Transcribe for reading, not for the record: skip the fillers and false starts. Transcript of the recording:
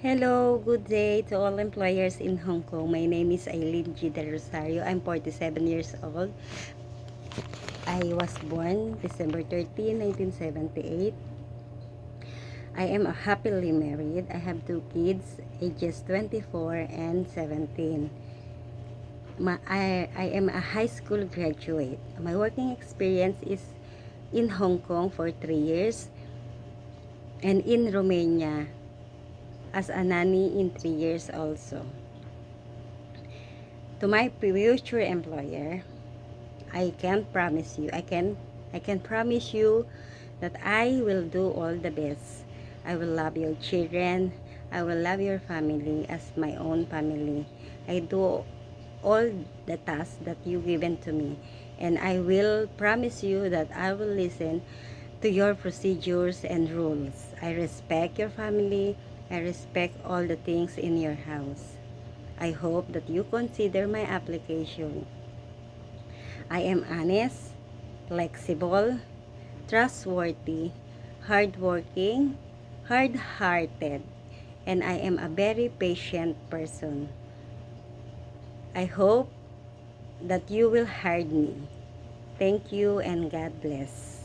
Hello, good day to all employers in Hong Kong. My name is Eileen G. Del Rosario. I'm 47 years old. I was born December 13, 1978. I am happily married. I have two kids, ages 24 and 17. I am a high school graduate. My working experience is in Hong Kong for 3 years and in Romania as a nanny in 3 years also. To my future employer, I can promise you, I can promise you that I will do all the best. I will love your children. I will love your family as my own family. I do all the tasks that you given to me, and I will promise you that I will listen to your procedures and rules. I respect your family. I respect all the things in your house. I hope that you consider my application. I am honest, flexible, trustworthy, hardworking, hard-hearted, and I am a very patient person. I hope that you will hire me. Thank you and God bless.